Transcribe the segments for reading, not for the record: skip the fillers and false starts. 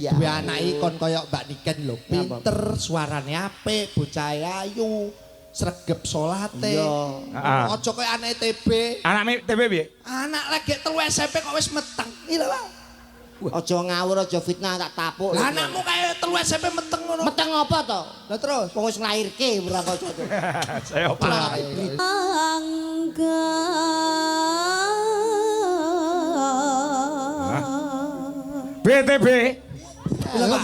Ya. Duwe anake kon kaya Mbak Niken lho, pinter, suarane apik, bocah ayu, sregep salate. Iya. Aja kaya anake TB. Anake TB piye? Anak lagi 3 SMP kok wis meteng. Iya lah. Aja ngawur, aja fitnah tak tapuk. Lah anakmu kaya 3 SMP meteng ngono. Meteng apa to? Lah terus Wong wis nglairke ora kok. Saya apa? BTB. lho Pak.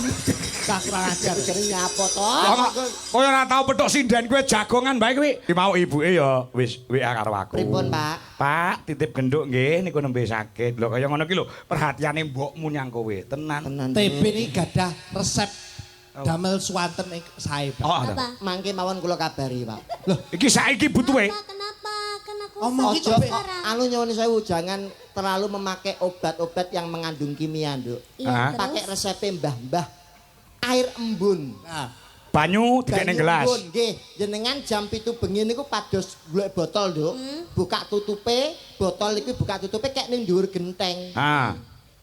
Cah kurang ajar. Jenenge apa to? Koyo ora tau petuk sinden kowe jagongan bae kowe. Ki mau ibuke ya wis WA karo aku. Pripun, Pak? Pak, titip genduk nggih niku nembe sakit. Lho kaya ngono ki lho, perhatiane mbokmu nyang kowe. Tenan. TB ini gadah resep damel swanten sae, Pak. Oh, Mangke mawon kula kabari, Pak. loh, iki saiki butuhe. Kenapa? Kan aku Omong sakit iki Ojo sekarang. anu nyuwun sewu jangan terlalu memakai obat-obat yang mengandung kimia, Nduk. Ah. Iya, Pakai terus? resep mbah-mbah air embun. Nah, Banyu dikek ning Banyu gelas. embun, nggih. Jenengan jam 7 bengi niku pados golek botol, Nduk. Buka tutupe, botol iki buka tutupe kek ning dhuwur genteng. Ah.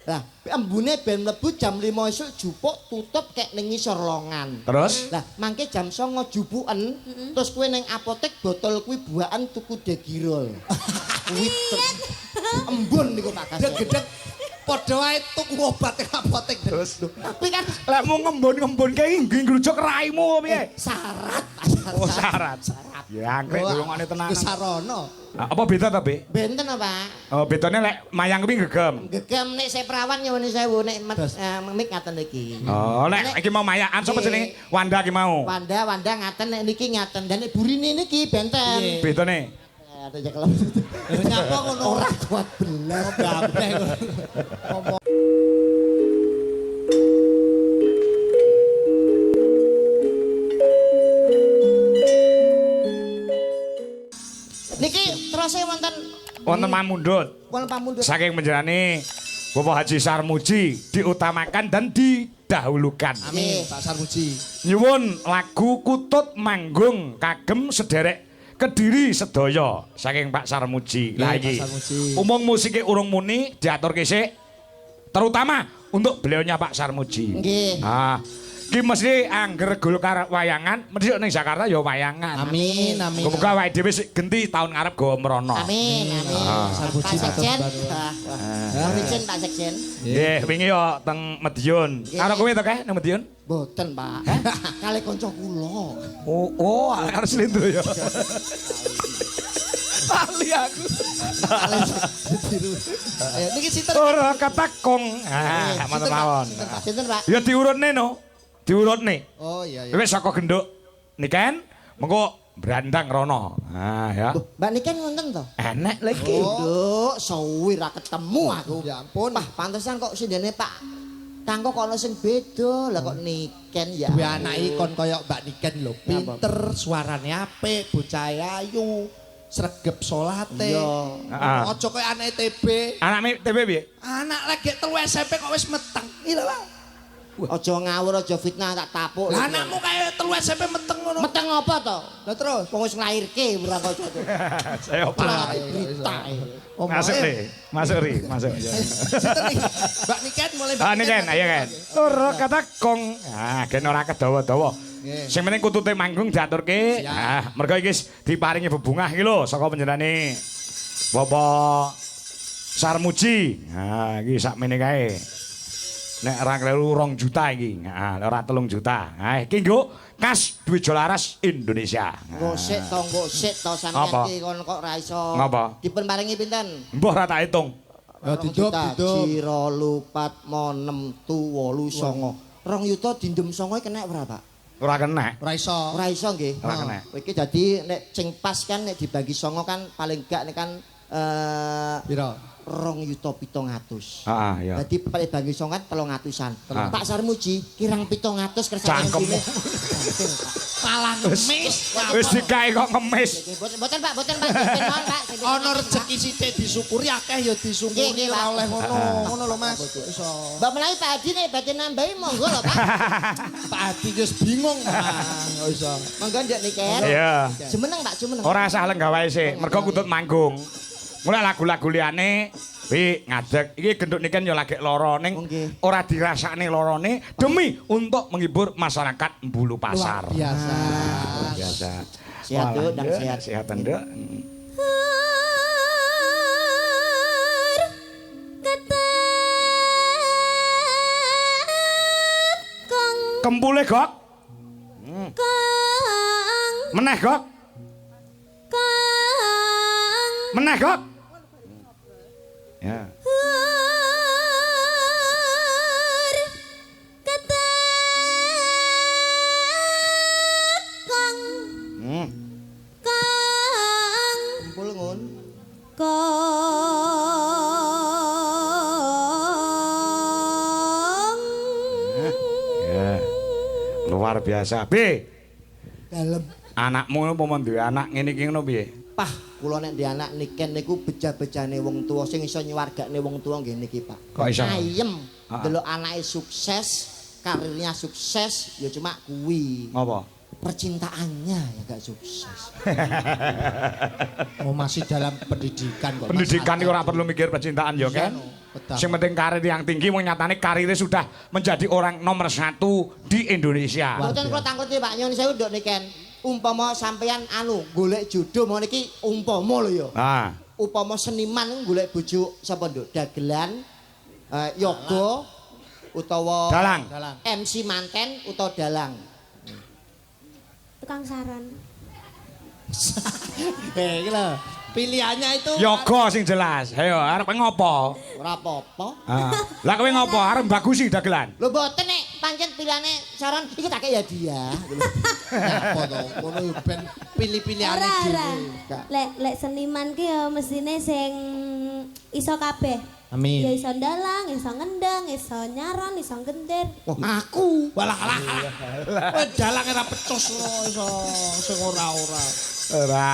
Lah, embune ben mlebu jam 5 esuk jupuk tutup kek ning ngisor longan. Terus Lah, mangke jam 09 jupuken, terus kuwi ning apotek botol kuwi buakan tuku degirol. Kuwi embun niku Pak Kas. gedeg padha wae tuku obat ning apotek. terus Tapi kan lek mau ngembun-ngembun kae nggih ngrujuk raimu piye? syarat. Oh, syarat. Ya angkrek golongane tenan. Kesarana. Apa beda ta, Be? Benten apa? Oh, bedane lek mayang kuwi gegem. Gegem nek saya perawan nyuwun sewu nek mik ngaten iki. Oh, lek iki mau mayaan sapa jenenge? Wanda ki mau. Wanda ngaten nek niki ngaten dan nek burine niki benten. Iya. Bedane Ada jeklem. Nyapa ngono Ora kuat belas. kabeh ngono. Niki terus wonten wonten mamundhut wonten pamundhut. saking panjenengane Bapak Haji Sarmuji diutamakan dan didahulukan. Amin, Pak Sarmuji. Nyuwun lagu Kutut Manggung kagem sederek Kediri sedaya saking Pak Sarmuji. Lah Pak iki Sarmuji. umum musiknya urung muni diaturke sik terutama untuk beliaunya Pak Sarmuji. Nggih. Ah, ki mesti angger Golkar wayangan, mesti ning Jakarta ya wayangan. Amin. Muga awake dhewe sik genti tahun ngarep go mrono. Amin. Sarmuji Pak Sekjen. baru. Izin Pak Sekjen. Nggih, wingi yo teng Madiun. Karo kowe to kae nang Madiun? Boten, Pak. Kali kanca kula. Oh, harus lindu ya. Ali aku. Ayo niki sinten? Ora katakong. Ah, mantep mawon. Sinten, Pak? Ya diurutne no. Diurutne. Oh iya iya. Wis saka genduk niken mengko brandang rono. Ah ya. Mbak Niken wonten to? Enek lagi. Nduk, suwi ra ketemu aku. Ya ampun. Wah, pantesan kok sindene Pak Kangko kok ono sing beda. Lah kok Niken ya. Duwe anake kon kaya Mbak Niken lho, pinter, suarane apik, bocah ayu, sregep salate. Iya. Aja kaya anake TB. Anake TB piye? Anak lagi 3 SMP kok wis meteng. Iya lah. Aja ngawur, aja fitnah tak tapuk. Lah anakmu kaya 3 SMP meteng ngono. meteng apa to? Lah terus Wong wis nglairke ora kok. Saya apa? Berita. Masuk nih, masuk ri, masuk. Sinten iki? Mbak Niken mulai Mbak Ah niken, ayo kan. Ora katakong. Ah, gen ora kedawa-dawa. Nggih. Sing penting kutute manggung diaturke. Siap. Ah, mergo iki diparingi bebungah iki lho saka panjenengane Bapak Sarmuji. Ah, iki sakmene kae. Nek ora kleru 2 juta iki. Heeh, ora 3 juta. Ha iki nggo kas duit Jolaras Indonesia. Gosik to sampeyan Apa? iki kon kok ra iso. Ngapa? Dipun paringi pinten? Mbah ora tak hitung. Ya didup. Ciro lupat mo 6 tu 8 songo. 2 yuta dindem songo kena berapa? Ora kena. Ora iso. Ora iso nggih. Ora kena. Iki dadi nek sing pas kan nek dibagi songo kan paling gak nek kan Piro? 2.700.000. Heeh, ya. Dadi paling bagi songo kan 300-an. Ah. Pak Sarmuji kirang 700 kersane Cangkem. dene. Malah ngemis. Wis dikae kok ngemis. Boten Pak, boten Pak. Sing non, Pak. Sing Ana non, rezeki sithik disyukuri akeh ya disyukuri Nggih, ora Pak. oleh ngono. Ngono lho Mas. Iso. Mbak menawi Pak Adi nek badhe nambahi monggo lho Pak. Pak Adi wis bingung Mas. Ora iso. Monggo Nduk Niken. Iya. Jumeneng Pak, jumeneng. Ora usah lenggawae sik, mergo kutut manggung. Mulai lagu-lagu liyane Pi ngadeg iki genduk niken ya lagi lara ning Nggih. ora dirasakne larane demi untuk menghibur masyarakat Bulu Pasar. Luar biasa. Luar biasa. Sehat, Duk, dan Nduk. sehat. Sehat, Nduk. Kempule gok. Meneh gok. Meneh gok. Ya. Hmm. Kumpul ngun. Ya. Luar biasa. B. Dalem. Anakmu apa duwe anak ngene iki ngono piye? Pah, kula nek ndek anak niken niku beja-bejane wong tuwa sing iso nyuwargane wong tuwa nggih niki, Pak. Kok iso? Ayem. Heeh. Delok anake sukses, karirnya sukses, ya cuma kuwi. Ngopo? Percintaannya ya gak sukses. Oh, masih dalam pendidikan kok. Pendidikan Mas itu ora perlu mikir percintaan ya kan? Betul. Sing penting karir yang tinggi wong nyatane karirnya sudah menjadi orang nomor 1 di Indonesia. Mboten kula tangkleti Pak Nyun sewu nduk niken. Umpama sampeyan golek jodoh mau niki umpama lho ya. Ah, Upama seniman golek bojo sapa nduk? Dagelan, yoga utawa dalang. MC manten utawa dalang. Tukang saran. Iki lho, pilihannya itu Yoga sing jelas. Ayo arep ngopo? Ora apa-apa. Ah. Lah kowe ngopo? Arep bagusi dagelan. Lho mboten nek pancen pilihane saran iki tak kei hadiah. apa to? Ngono yo ben pilih-pilihane Ora, ora. dhewe. Lek seniman ki ya mestine sing iso kabeh. Ya Amin. iso dalang, iso ngendang, iso nyaron, iso gendir. Aku Walah alah. Kowe dalang ora pecus iso sing ora-ora. Ora.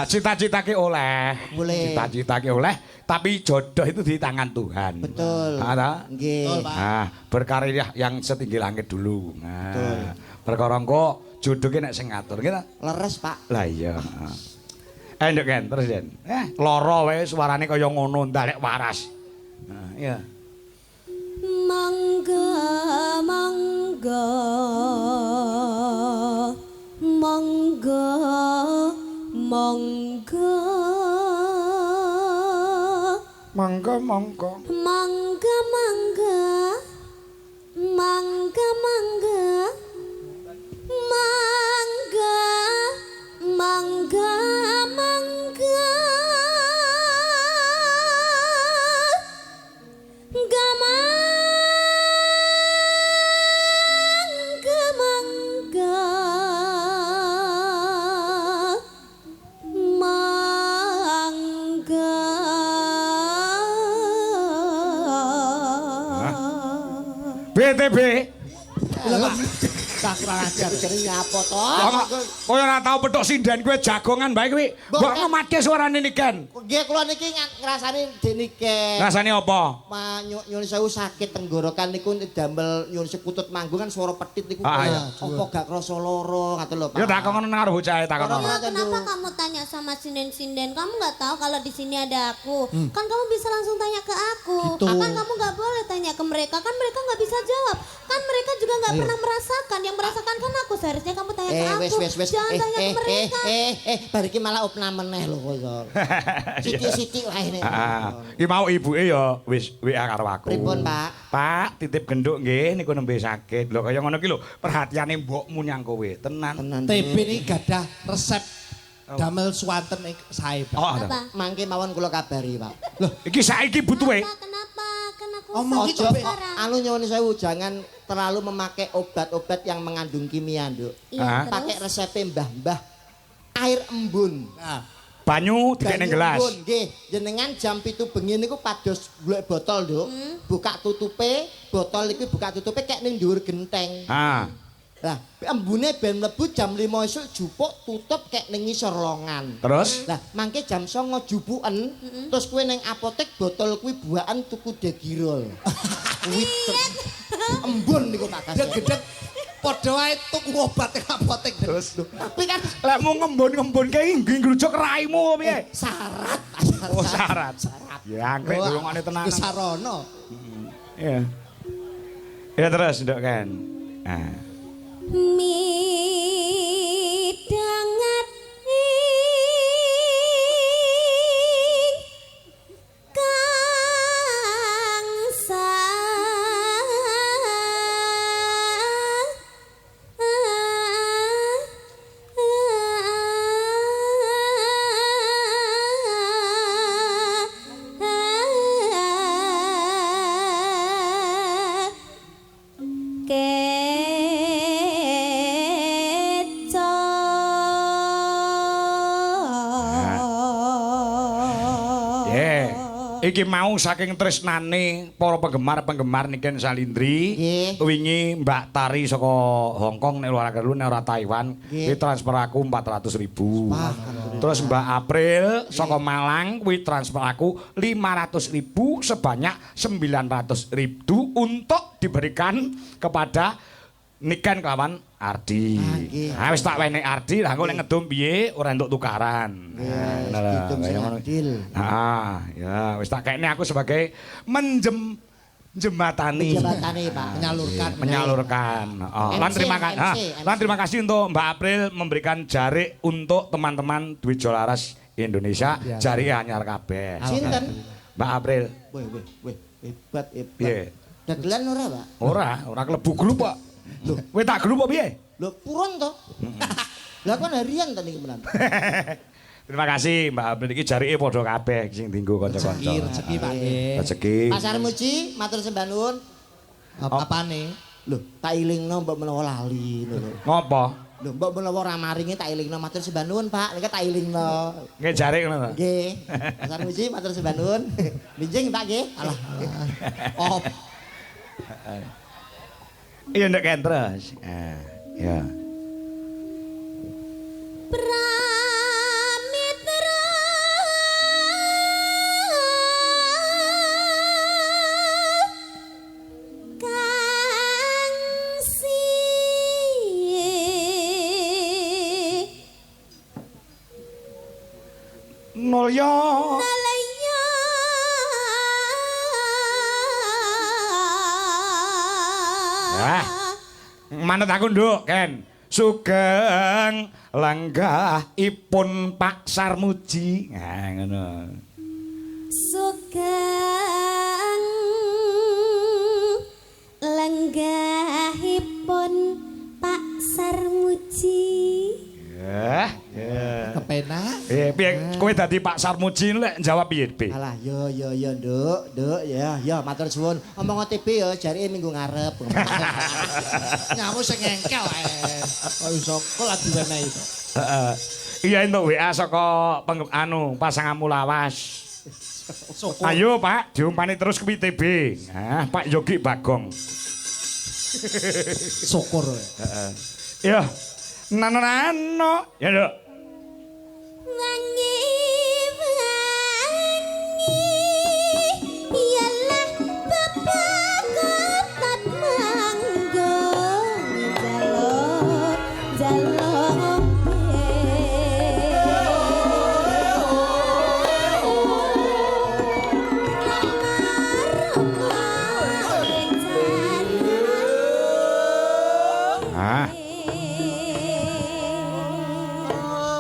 Cita-cita ki oleh. Boleh. Cita-cita ki oleh, tapi jodoh itu di tangan Tuhan. betul. Ada? Nggih. Betul, Pak. Nah, berkarir yang setinggi langit dulu. Nah, Betul. perkara engko jodoh ki nek sing ngatur kita. Leres, Pak. Lah iya. Nduk kan terus Den. Lara wae suarane kaya ngono ndak waras. Nah, iya. Mangga mangga mangga mangga Mangga mangga. mangga mangga mangga mangga mangga mangga mangga mangga mangga BTB. Tak kurang ajar. Jenenge apa to? Kowe ora tau petuk sinden kowe jagongan bae kowe. Mbok ngemate suarane niken. Nggih kula niki ngrasani denike. Rasane apa? Nyun sewu sakit tenggorokan niku damel nyun sekutut manggung kan suara pedhit niku Ah, kaya iya. apa gak krasa lara ngoten lho Pak. Ya takon karo bocahe takon. Ora. Kenapa kamu tanya sama sinden-sinden? Kamu nggak tahu kalau di sini ada aku. Kan kamu bisa langsung tanya ke aku. Gitu. Kan kamu nggak boleh tanya ke mereka. Kan mereka nggak bisa jawab. Kan mereka juga nggak pernah merasakan. Yang merasakan kan aku. Seharusnya kamu tanya ke aku. Wes. Jangan tanya ke mereka. Bar iki malah opna meneh lho kok. Siti-siti wae nek. Iki mau ibuke ya wis WA karo aku. Pripun, Pak? Pak, titip genduk nggih niku nembe sakit. Lho kaya ngono ki lho, perhatiane mbokmu nyang kowe. Tenan. Tenan. TB ini gadah resep damel swanten sae, Pak. Oh, ada. Apa? Mangke mawon kula kabari, Pak. Loh, iki saiki butuhe. Kenapa? Kan aku Omong sakit gitu, Ojo sekarang. anu nyuwun sewu jangan terlalu memakai obat-obat yang mengandung kimia, Nduk. Iya, Pakai terus? resep mbah-mbah air embun. Nah, Banyu dikek ning gelas. Embun, nggih. Jenengan jam 7 bengi niku pados golek botol, Nduk. Buka tutupe, botol iki buka tutupe kek ning dhuwur genteng. Ah. Lah, embune ben mlebu jam 5 esuk jupuk tutup kek ning ngisor longan. Terus Lah, mangke jam 09 jupuken, terus kowe ning apotek botol kuwi buakan tuku degirol. Kuwi embun niku Pak Kas. gedeg padha wae tuku obat ning apotek terus. Tapi kan lek mau ngembun-ngembun kae nggih ngrujuk raimu piye? syarat, Oh, syarat. Syarat. Ya angkrek durungane tenanan. Kesarana. Iya. Ya terus nduk kan. Nah. Midangat kang Iki mau saking tresnane para penggemar-penggemar Niken Salindri. Wingi Mbak Tari saka Hong Kong nek luar negeri nek ora Taiwan, kuwi transfer aku 400.000. Terus Mbak April saka Malang kuwi transfer aku 500.000 sebanyak 900.000 untuk diberikan kepada Niken kelawan Ardi. Nah wis tak wenek Ardi, lah engko nek ngedum piye ora entuk tukaran. Nah lho, kaya ngono. Ya wis tak kene aku sebagai jembatani. Jembatani, Pak. Menyalurkan. Lan terima kasih untuk Mbak April memberikan jarik untuk teman-teman Dwi Jolaras Indonesia. Jarik anyar kabeh. Sinten? Mbak April. Wih, hebat. Piye? Dagelan ora, Pak? Ora klebu grup kok. Lho, kowe tak grup apa piye? Lho, purun to. Lah kan harian ta niki menan. Terima kasih Mbak April iki jarike padha kabeh sing dienggo kanca-kanca. Rezeki Pak nggih. Rezeki. Pasar Muji, matur sembah nuwun. Apane? Lho, tak ilingno mbok menawa lali ngono. Ngopo? Lho, mbok menawa ora maringi tak ilingno matur sembah nuwun, Pak. Nek tak ilingno. Nggih jarik ngono to. Nggih. Pasar Muji matur sembah nuwun. Minjing tak nggih. Alah. Oh. Iya ndek kan terus. Ya. Pramitra kang Mulya manut aku nduk Ken. Sugeng lenggahipun Pak Sarmuji. Nah ngono. Sugeng lenggahipun Pak Sarmuji. Ya. Kepenak. Piye kowe dadi Pak Sarmuji lek jawab piye, Be? Alah, yo Nduk, ya matur suwun. Omong OTP ya jarike minggu ngarep. Nyamu sing engkel ae. Kok iso kok lagi diwenehi to. Heeh. Iya entuk WA saka pasanganmu lawas. Ayo Pak, diumpani terus kuwi TB. Nah, Pak Yogi Bagong. Syukur. Heeh. Yo. Nano. Ya, Nduk. Wangi ialah bapak kotat manggung jalur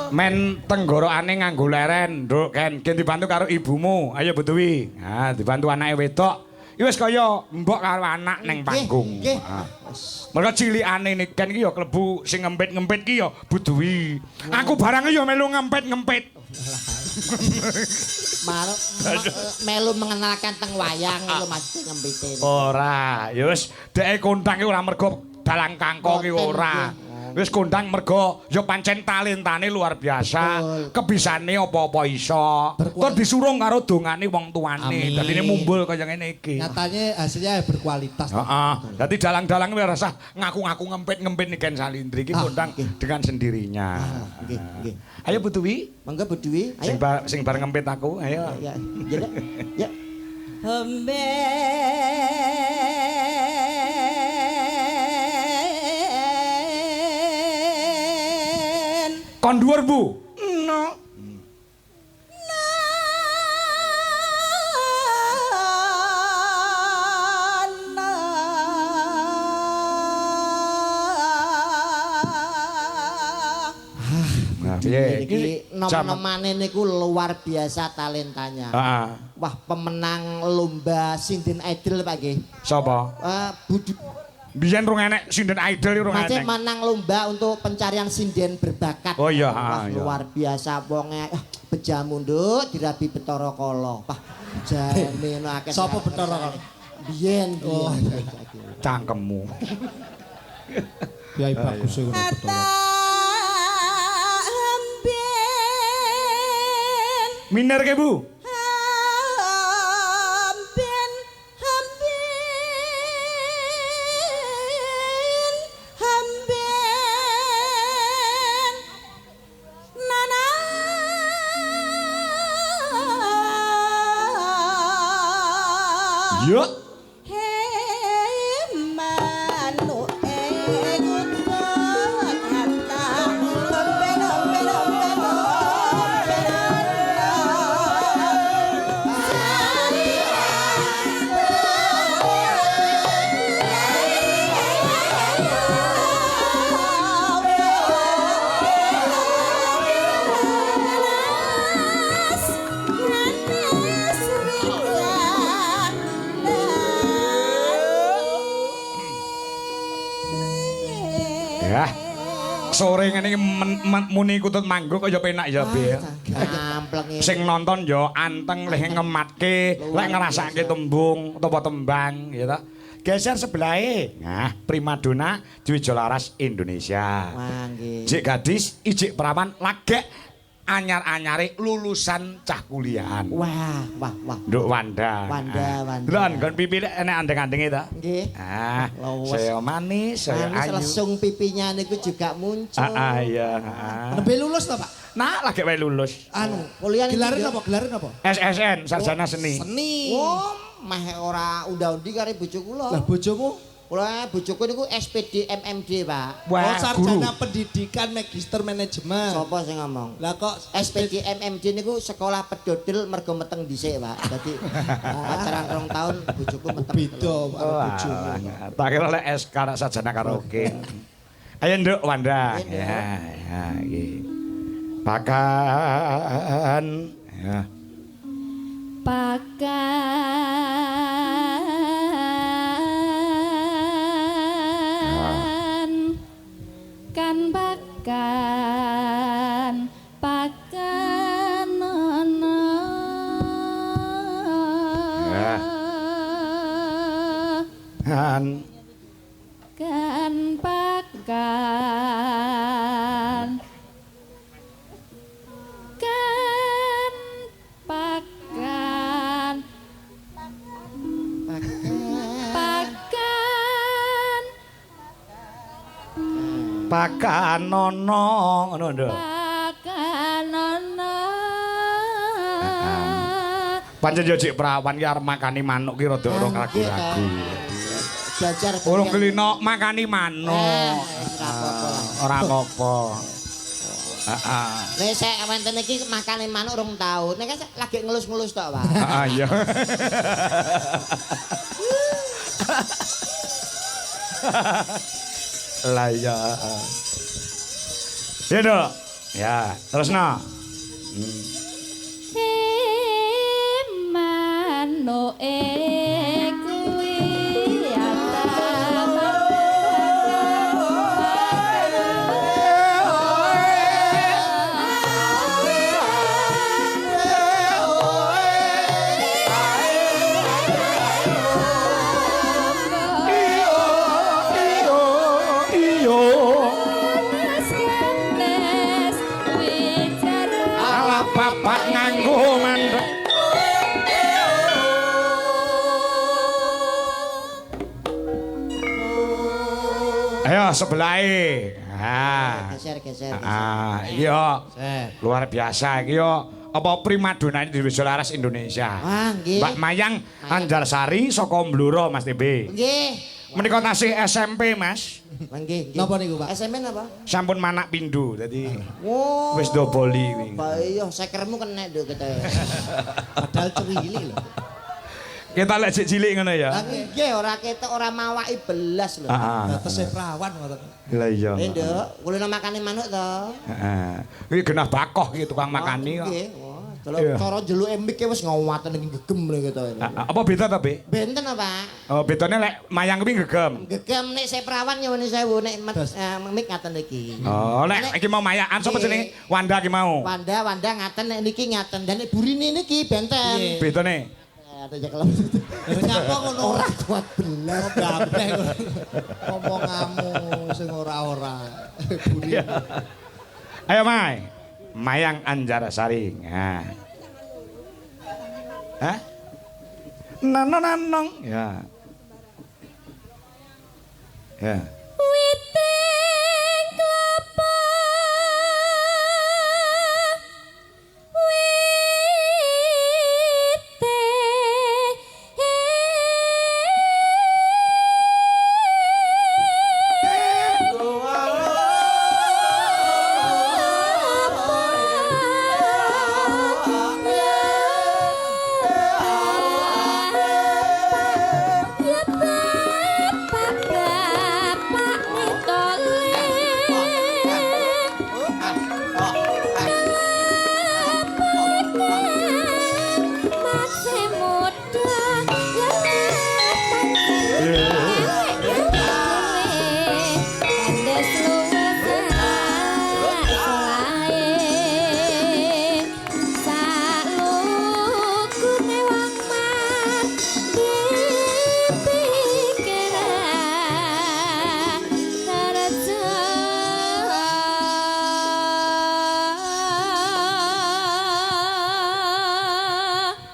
Men tenggorokane nganggo leren, Nduk, Ken. Gen dibantu karo ibumu. Ayo Bu Dewi. Nah, dibantu anake wedok. Ya wis kaya mbok karo anak ning panggung. Nggih. Mergo cilikane Niken iki ya klebu sing ngempit-ngempit ki ya Bu Dewi. Aku barang ya melu ngempit-ngempit. Melu mengenalkan teng wayang lho Mas ngempitin. Ora, ya wis dheke kondang ki ora mergo dalang kangko ki ora. Wis kondang mergo ya pancen talentane luar biasa. Kebisane apa-apa iso. Terus disurung karo dongane wong tuane. Dadine mumbul kaya ngene iki. Nyatane hasilnya berkualitas. Heeh. Dadi dalang-dalang ora usah ngaku-ngaku ngempit-ngempit Niken Salindri iki kondang dengan sendirinya. Nggih. Ayo Bu Dewi. Mangga Bu Dewi, ayo. Sing bareng ngempit aku, ayo. Ya. Ya. Kon dhuwur Bu. No. Iki nom-nomane niku luar biasa talentanya. Heeh. Wah, pemenang lomba Sinden Idol Pak nggih. Sapa? Budi Biyen rung enek sinden idol rung Macet enek. menang lomba untuk pencarian sinden berbakat. Oh iya, Wah, iya. luar biasa wonge beja mundut dirabi Betara Kala. Wah, jane no akeh. Sapa Betara Kala? Biyen. Oh. Cangkemmu. Kiai bagus iku Betara. Miner ke Bu? Yo. Ya. Sore ngene iki muni kutut manggung kaya penak ya, Be. Gampleng. Sing nonton ya anteng leh ngematke, lek ngrasake tembung utawa tembang ya ta. Geser sebelahe. Nah, primadona Dwijo Laras Indonesia. Wah, nggih. Jik gadis, ijik perawan lagek anyar-anyare lulusan cah kuliahan. Wah. Nduk Wanda. Wanda. Delon kon pipi enek andeng-andenge ta? Nggih. Ah, saya manis, saya Manis ayu. lesung pipinya niku juga muncul. Iya. Nembe lulus ta, Pak? Nah, lagi wae lulus. Kuliah Gelarin apa? SSN, sarjana seni. Seni. Oh, meh ora unda-undi karo bojo kula. Lah bojomu? Kula bojoku niku SPD MMD, Pak. Oh, sarjana pendidikan magister manajemen. Sapa sing ngomong? Lah kok SPD MMD niku sekolah pedodel mergo meteng dhisik, Pak. Dadi pacaran 2 tahun bojoku meteng. beda karo bojomu. Tak kira lek SK nak sarjana karaoke. Ayo Nduk Wanda. Ayo, Nduk. Ya, iki. Pakan. Ya. Pakan kan pakan nono Ya. Han. kan pakan kan pakan pakan Pakan nono ngono Nduk. pakan nono Pancen yo Cik Prawan ki arep makani manuk ki rada ora ragu-ragu. Belajar Urung kelino makani manuk. Ora apa-apa. Heeh. Nek sek wonten iki makane manuk 2 tahun. Nek lagi ngelus-ngelus tok, Pak. Heeh iya. Lah ya. Ya Nduk. Ya, terusno. Manuk kuwi Ala bapak nganggo mandek. Ayo sebelahe. Geser. Iya. Luar biasa iki yo. Apa primadona Dwijo Laras Indonesia. Wah, nggih. Mbak Mayang Anjarsari saka Bluro Mas TB. Nggih. Menika tasih SMP Mas. Nggih. Napa niku, Pak? SMN apa? Sampun manak pindho dadi Oh. wis doboli kuwi. Pak iya sekermu kena nduk kete. Padahal cuwili lho. Kita lek sik cilik ngono ya. Nggih ora ketok ora mawaki belas lho. Heeh. Tesih perawan ngoten. Lah iya. Nduk, kulino makane manuk to. Heeh. Iki genah bakoh iki tukang makani kok. Nggih. Kalau cara jeluke mik wis ngawaten iki gegem lho gitu. Apa beda ta, Be? Benten apa? Oh, bedane lek mayang kuwi gegem. Gegem nek saya perawan nyuwun sewu nek mik ngaten iki. Oh, lek iki mau mayakan sapa jenenge? Wanda ki mau. Wanda ngaten nek niki ngaten. Dan nek burine niki benten. Bedane? Ada jekelem. Nyapa ngono Ora kuat belas. gampang ngomongamu sing ora-ora. Buri. Ayo, Mai. Mayang Anjara Sari. Nah. Hah? Nanong. Ya. Ya. Witing klapa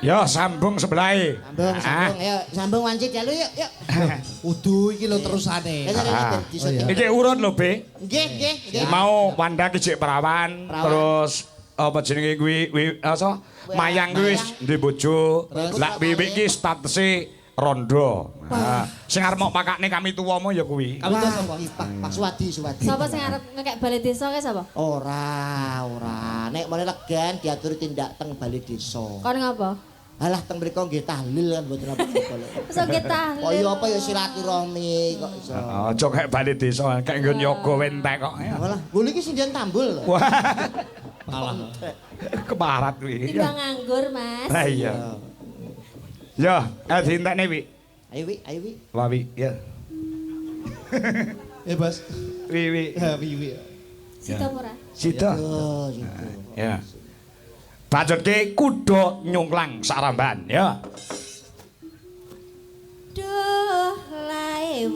Yo sambung sebelah. Sambung, ayo sambung wancit ya lu yuk. Udu iki lho terusane. Iki urut lho, Be. Nggih. Mau Wanda ki jek perawan, terus apa jenenge kuwi apa? Mayang kuwi wis duwe bojo. Lah Wiwik ki statuse rondo. Nah, sing arep mok makane kami tuwa mo ya kuwi. Kami tuwa sapa? Pak Suwadi. Sapa sing arep ngekek bali desa kae sapa? Ora. Nek mulai legan diaturi tindak teng bali desa. Kon ngapa? Alah teng mriku nggih tahlil kan mboten apa-apa lho. Wis nggih tahlil. Kaya apa ya silaturahmi kok iso. Aja kayak bali desa, kayak nggon yoga wentek kok. Walah, bulu iki sindian tambul lho. Wah. Malah. Keparat kuwi. Timbang nganggur, Mas. Lah iya. Yo, dintekne Wi. Ayo Wi. Wah Wi, ya. Bos. Wi. Ya wiwi. Sita ora? Sida. Oh, gitu. Ya. Bacotke kuda nyungklang saramban, ya. Duh lae